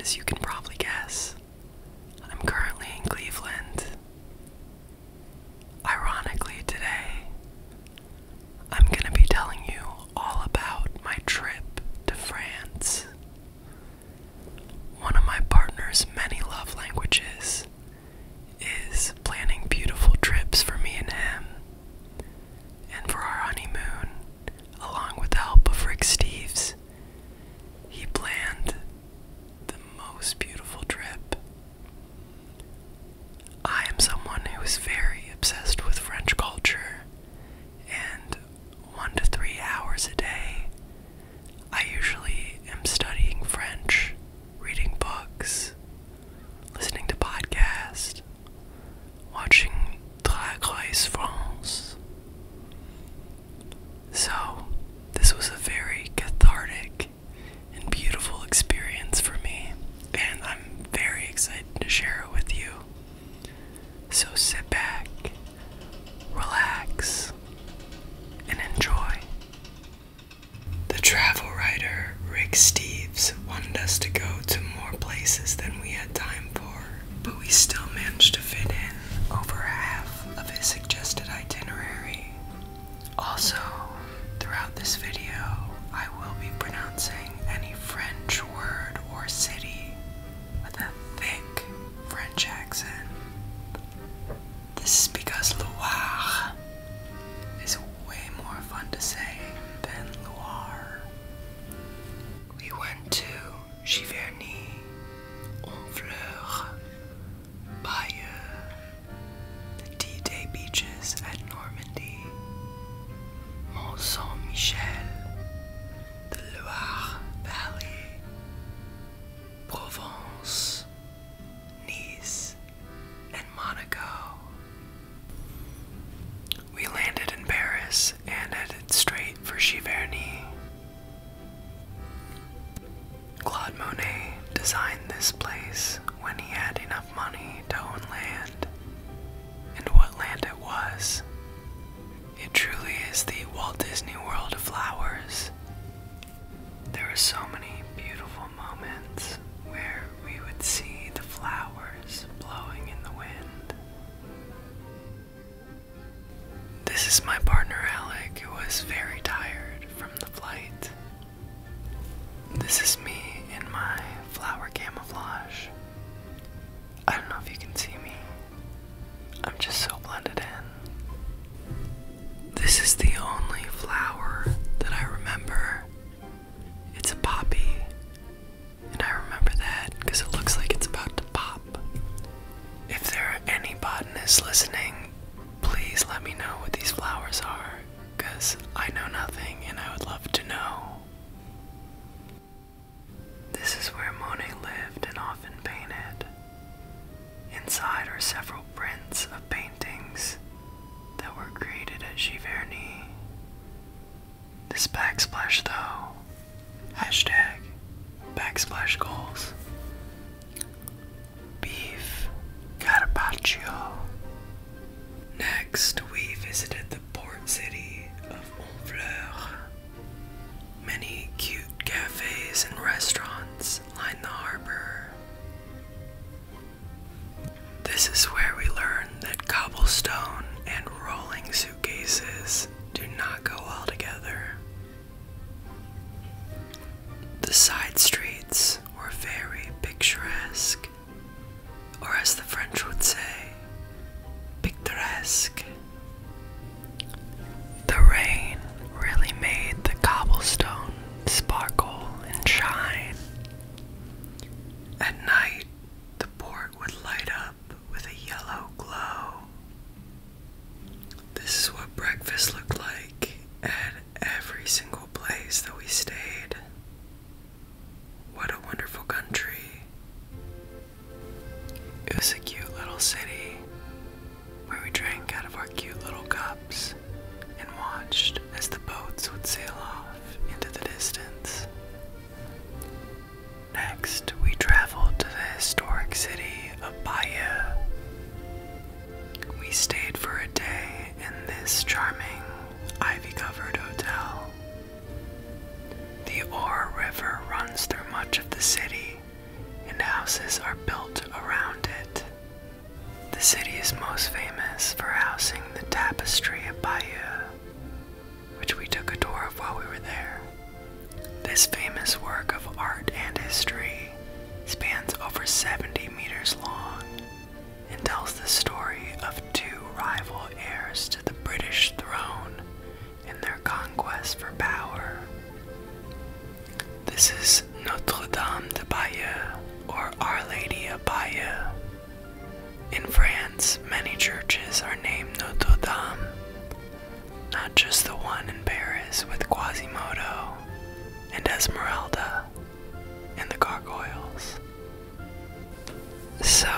As you can probably guess, I'm currently in Cleveland. Ironically, today, I'm going to be telling you all about my trip to France. One of my partner's many love languages is planning beautiful trips for me and him. And for our honeymoon, along with the help of Rick Steves, he planned the most beautiful trip. I am someone who is very obsessed with French culture, and 1 to 3 hours a day, I usually am studying French, reading books, listening to podcasts, watching Drag Race France. So, this was a very cathartic and beautiful experience for me, and I'm very excited to share it with you. So sit back, relax, and enjoy. The travel writer Rick Steves wanted us to go to more places than we had time for, but we still managed to fit in over half of his suggested itinerary. Also, throughout this video, I will be pronouncing any French word or city with a thick French accent. This is because Loire is way more fun to say than Loire. We went to Giverny, Honfleur, Bayeux, the D-Day beaches at Normandy, Mont St-Michel, the Loire Valley, Provence, Nice, and Monaco. We landed in Paris and headed straight for Giverny. Claude Monet designed this place when he had enough money to own land. And what land it was. It truly is the Walt Disney World of flowers. There were so many beautiful moments where we would see the flowers blowing in the wind. This is my partner Alec, who was very tired from the flight. This is me in my flower camouflage. I don't know if you can see me. I'm just so blended in. This is the only flower that I remember. It's a poppy, and I remember that because it looks like it's about to pop. If there are any botanists listening, please let me know what these flowers are, because I know nothing and I would love to know. This is where Monet lived and often painted. Inside are several prints of paintings that were created at Giverny. This backsplash though, hashtag backsplash goals. Beef carpaccio. Next, we visited the port city of Honfleur. Many cute cafes and restaurants line the harbor. This is where we learned that cobblestone and rolling suitcases do not go well together. The side streets were very picturesque, or as the French would say, picturesque. The rain really made the cobblestone sparkle and shine. At night, the port would light up with a yellow glow. This is what breakfast looked like at every single place that we stayed. What a wonderful country. It was a cute little city where we drank out of our cute little cups and watched as the boats would sail off into the distance. Next, we traveled to the historic city of Bayeux. We stayed for a day in this charming, ivy-covered hotel. The Loire River runs through much of the city and is most famous for housing the tapestry of Bayeux, which we took a tour of while we were there. This famous work of art and history spans over 70 meters long and tells the story of two rival heirs to the British throne in their conquest for power. This is Notre-Dame de Bayeux, or Our Lady of Bayeux. In France, many churches are named Notre-Dame, not just the one in Paris with Quasimodo and Esmeralda and the gargoyles. So,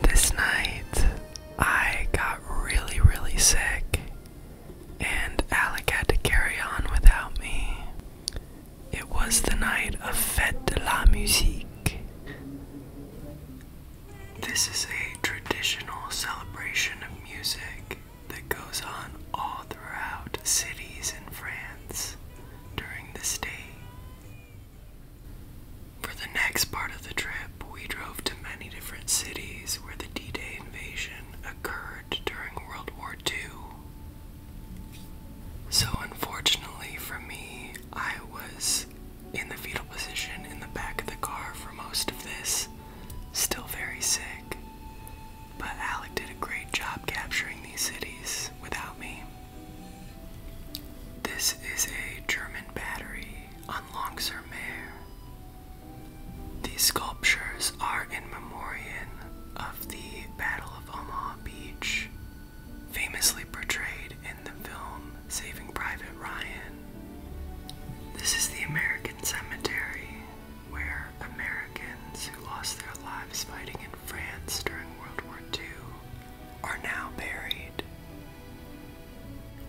this night, I got really sick, and Alec had to carry on without me. It was the night of Fête de la Musique. This is a traditional celebration of music that goes on all throughout cities in France during this day. For the next part of the trip, we drove to many different cities where the D-Day invasion occurred during World War II. So unfortunately for me, I was in the fetal position in the back of the car for most of this, still very sick. But Alec did a great job capturing these cities without me. This is a German battery on Loire. These sculptures are in memoriam of the Battle of Omaha Beach, famously portrayed in the film Saving Private Ryan. This is the American cemetery, where Americans who lost their lives fighting in France during World War II are now buried.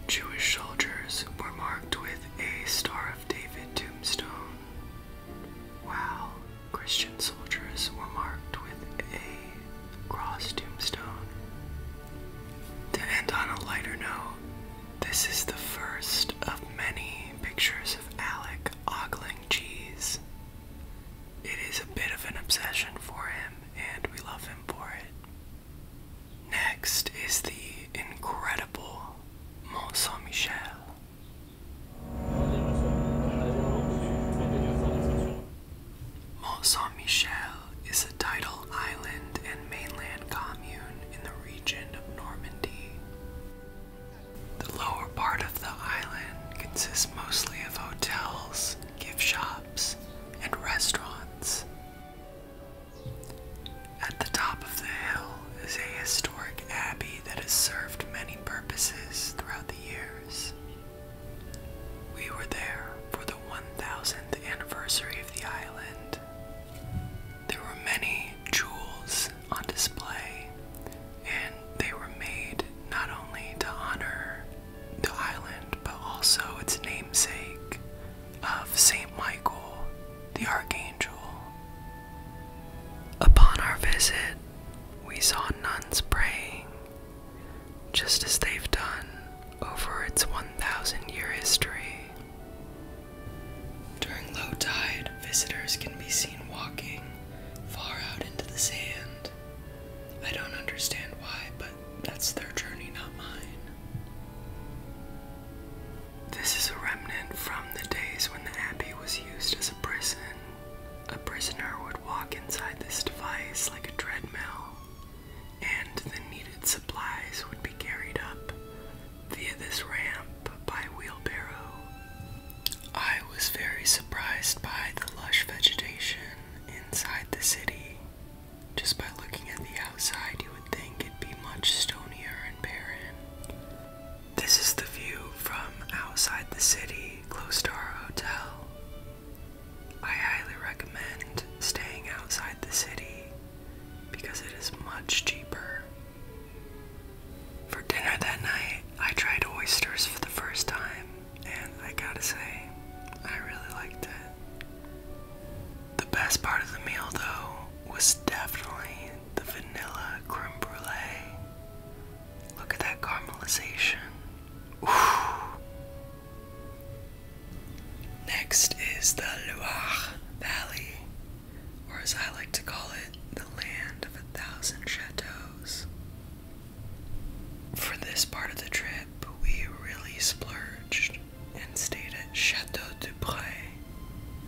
Jewish soldiers were marked with a Star of David tombstone, while Christian soldiers were marked with a cross tombstone. To end on a lighter note, this is the first of many pictures of Alec ogling cheese. It is a bit of an obsession for him, and we love him for it. Next is the incredible Mont St-Michel. Mont St-Michel is a tidal island and mainland commune in the region of Normandy. The lower part of the island consists mostly of hotels, gift shops, and restaurants. At the top of the hill is a historic abbey that has served many purposes throughout the years. We were there for the 1000th anniversary of the island. There were many jewels on display, and they were made not only to honor the island, but also its namesake of Saint Michael, the Archangel. Upon our visit, we saw nuns praying, just as they've done over its 1,000-year history. During low tide, visitors can be seen walking far out into the sand. I don't understand why, but that's their journey, not mine. This is a remnant from the days when the abbey was used as a prison. A prisoner would walk inside this device like a treadmill, and the needed supplies would be carried up via this ramp by wheelbarrow. I was very surprised by the lush vegetation inside the city. Just by looking at the outside, you would think it'd be much stonier and barren. This is the view from outside the city, close to our hotel. I highly recommend staying outside the city because it is much cheaper. For dinner that night, I tried oysters for the first time, and I gotta say, I really liked it. The best part of the meal, though, was definitely the vanilla creme brulee. Look at that caramelization. Ooh. Next is the Loire Valley, or as I like to call it, the land of 1,000 chateaus. For this part of the trip, we really splurged and stayed at Chateau du Pré.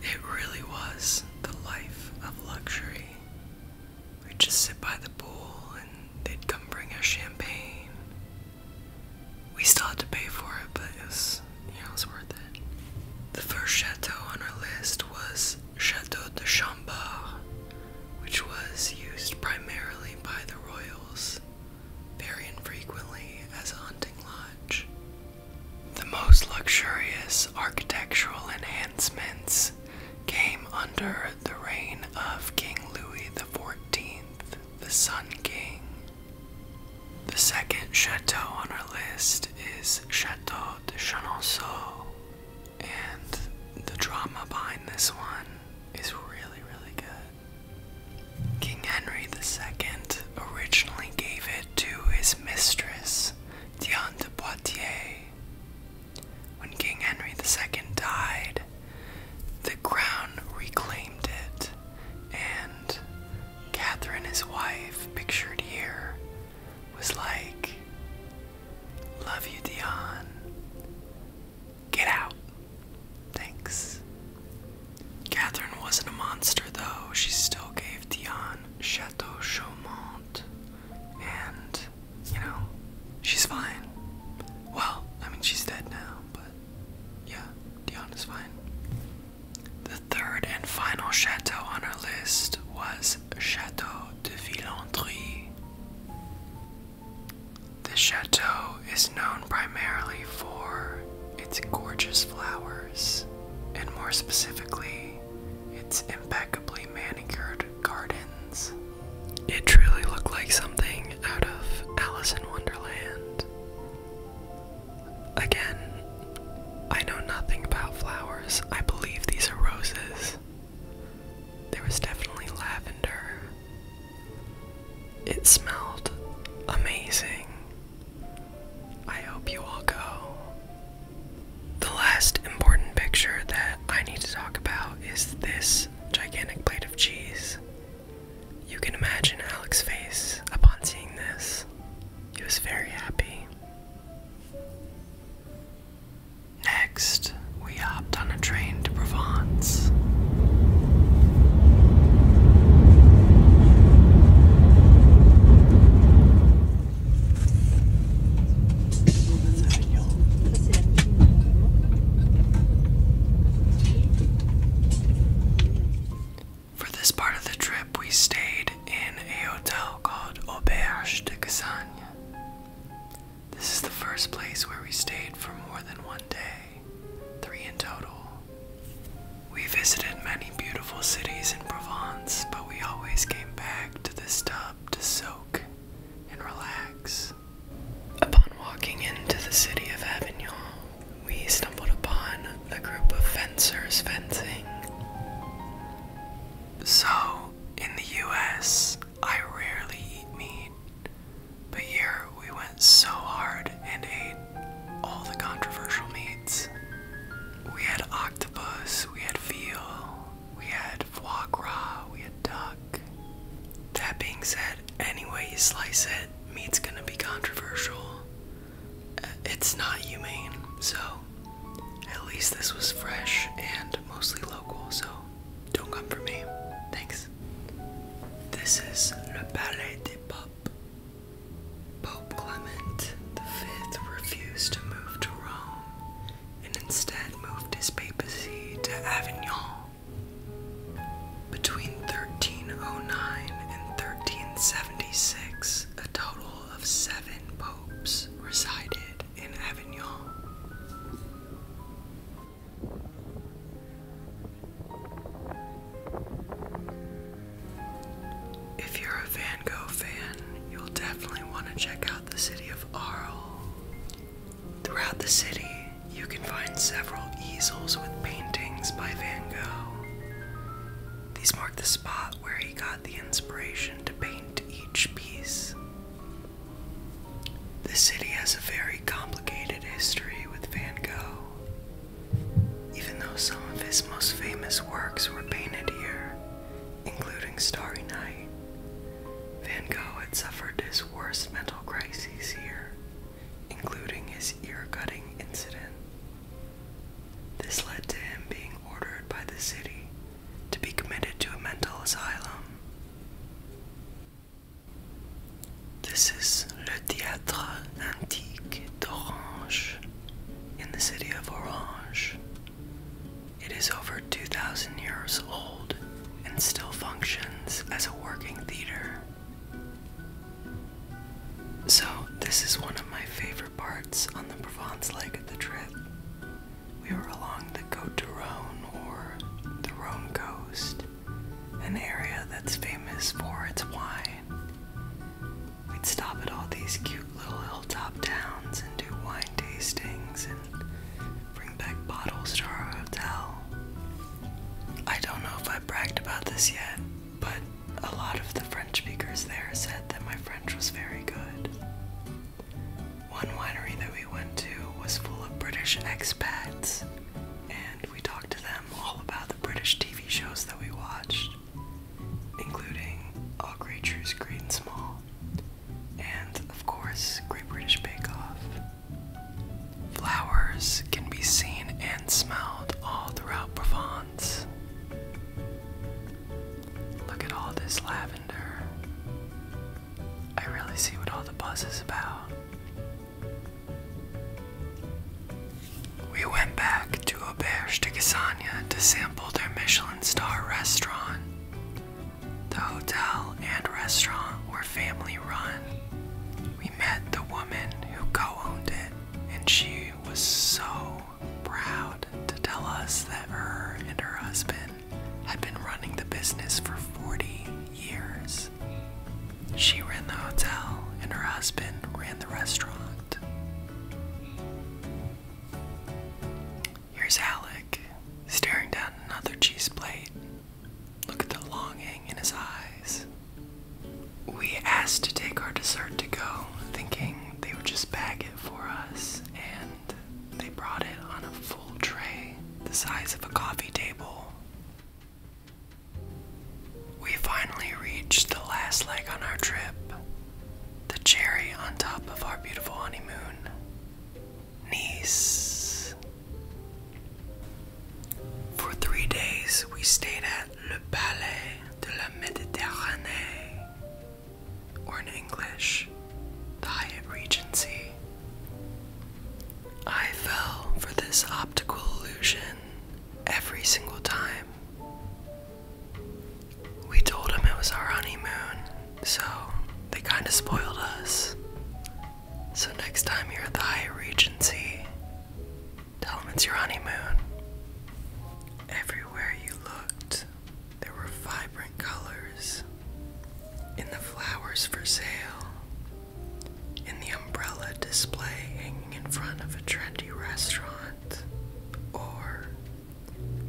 It really was the life of luxury. We'd just sit by the pool and they'd come bring us champagne. We still had to pay for it, but it was worth it. The first chateau on our list was Chateau de Chambord, which was used primarily by the royals, very infrequently as a hunting lodge. The most luxurious architectural enhancements came under the reign of King Louis XIV, the Sun King. The second chateau on our list is Chateau de Chenonceau, and the drama behind this one is really, really good. King Henry II originally gave it to his mistress, Diane de Poitiers. When King Henry II died, the crown reclaimed it, and Catherine, his wife, pictured here, was like, "Love you, Diane. Get out. Thanks." Catherine wasn't a monster, though. She still gave Diane Chateau Chaumont, and, she's fine. Well, she's dead now, but yeah, Diane is fine. The third and final chateau on our list was Chateau de Villandry. This chateau is known primarily for its gorgeous flowers, and more specifically, its impeccably manicured gardens. It truly looked like something out of Alice in Wonderland. Again, I know nothing about flowers. I believe these are roses. There was definitely lavender. It smelled amazing. I hope you all go. The last important picture that I need to talk about is this gigantic plate of cheese. You can imagine Alex's face upon seeing this. He was very happy. Next, we hopped on a train to Provence. For this part of the trip, we stayed in a hotel called Auberge de Cassagne. This is the first place where we stayed for more than one day, 3 in total. We visited many beautiful cities in Provence, but we always came back to this tub to soak and relax. Upon walking into the city of Avignon, we stumbled upon a group of fencers fencing. So, in the US, I rarely eat meat, but here we went so hard and ate all the controversial meats. We had octopus, we had veal, we had foie gras, we had duck. That being said, any way you slice it, meat's gonna be controversial. It's not humane, so at least this was fresh and mostly local, so don't come for me. Thanks. This is Le Palais des Papes. Pope Clement V refused to move to Rome and instead moved his papacy to Avignon. Between 1309 and 1376, a total of 7 popes resided in Avignon. If you're a Van Gogh fan, you'll definitely want to check out the city of Arles. Throughout the city, you can find several easels with paintings by Van Gogh. These mark the spot where he got the inspiration to paint each piece. The city has a very complicated history with Van Gogh. Even though some of his most famous works were painted here, including Starry Night, Van Gogh had suffered his worst mental crises here his ear-cutting incident. This led to him being ordered by the city to be committed to a mental asylum. This is Le Théâtre Antique d'Orange in the city of Orange. It is over 2,000 years old and still functions as a working theater. So, this is one of my favorite parts on the Provence leg of the trip. We were along the Côte du Rhône, or the Rhône coast, an area that's famous for its wine. We'd stop at all these cute little hilltop towns and do wine tastings and bring back bottles to our hotel. I don't know if I bragged about this yet, but a lot of the French speakers there said that my French was very good. One winery that we went to was full of British expats, and we talked to them all about the British TV shows that we watched, including All Great Truths Great and Small, and of course, Great British Bake Off. Flowers can be seen and smelled all throughout Provence. Look at all this lavender. I really see what all the buzz is about. We went back to Auberge de Gassagne to sample their Michelin star restaurant. The hotel and restaurant were family run. We met the woman who co-owned it, and she was so proud to tell us that her and her husband had been running the business for 40 years. She ran the hotel, and her husband ran the restaurant. Here's Alec, staring down another cheese plate. Look at the longing in his eyes. We asked to take our dessert to go, thinking they would just bag it for us, and they brought it on a full tray, the size of a coffee table. We finally reached the last leg on our trip, the cherry on top of our beautiful honeymoon, Nice. For 3 days, we stayed at Le Palais de la Méditerranée, or in English, the Hyatt Regency. I fell for this optical illusion every single time. We told him it was our honeymoon, so they kinda spoiled us. So next time you're at the Hyatt Regency, tell them it's your honeymoon. Everywhere you looked, there were vibrant colors. In the flowers for sale, in the umbrella display hanging in front of a trendy restaurant, or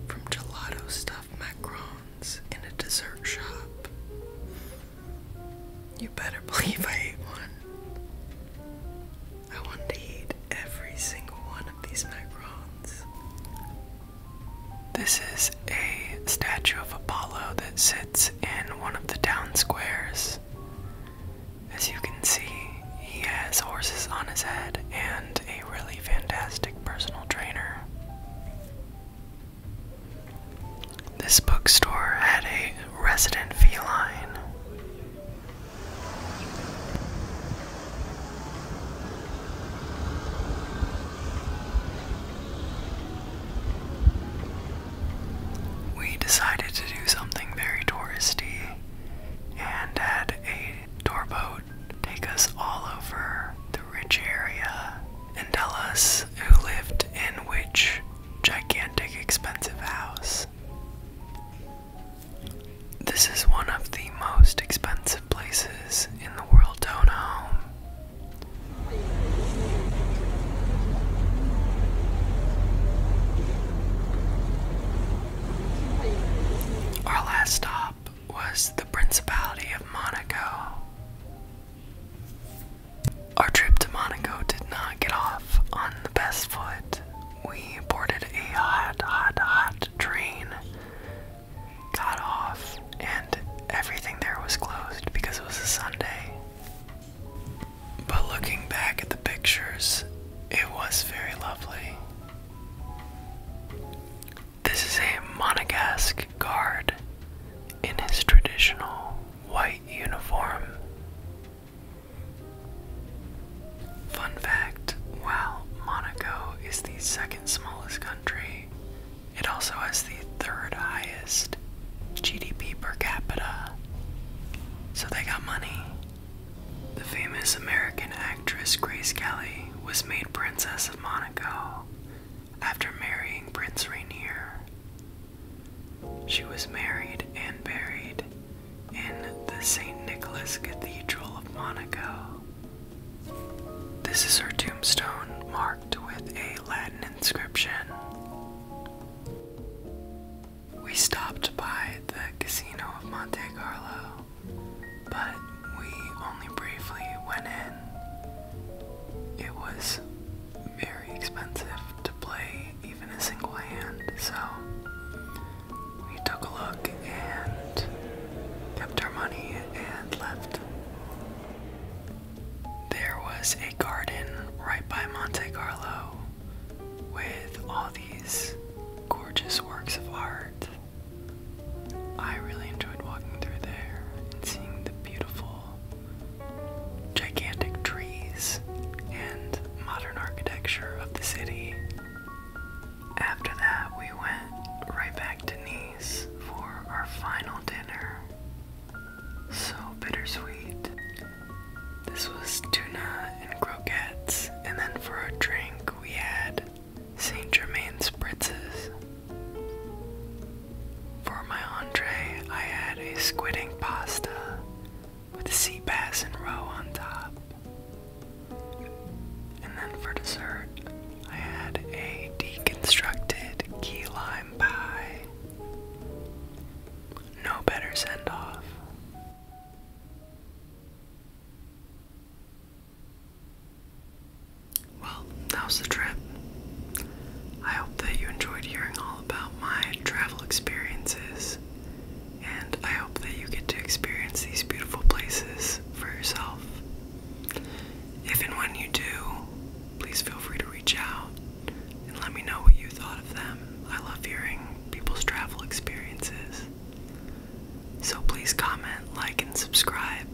from gelato stuffed macarons in a dessert shop. You better believe I ate one. I wanted to eat every single one of these macarons. This is a statue of Apollo that sits in one of the town squares. As you can see, he has horses on his head and a really fantastic personal trainer. This bookstore had a resident feline. We decided to do something very touristy and had a tour boat take us all over the rich area and tell us who lived in which gigantic expensive house. This is one of the most so they got money. The famous American actress Grace Kelly was made Princess of Monaco after marrying Prince Rainier. She was married and buried in the St. Nicholas Cathedral of Monaco. This is her tombstone, marked with a Latin inscription. We stopped by the Casino of Monte Carlo, but we only briefly went in. It was very expensive to play even a single hand, so we took a look and kept our money and left. There was a garden right by Monte Carlo with all these gorgeous works of art. I really enjoyed walking through there and seeing the beautiful, gigantic trees and modern architecture of the city. After that, we went right back to Nice for our final dinner. So bittersweet. This was tuna and croquettes, and then for our drink, we had Saint Germain spritzes. For my entree, I had a squid ink pasta with sea bass and roe on top. And then for dessert, I had a deconstructed key lime pie. No better send-off. Well, that was the trip. I hope that you enjoyed hearing all about my travel experiences, and I hope that you get to experience these beautiful places for yourself. If and when you do, please feel free to reach out and let me know what you thought of them. I love hearing people's travel experiences. So please comment, like, and subscribe,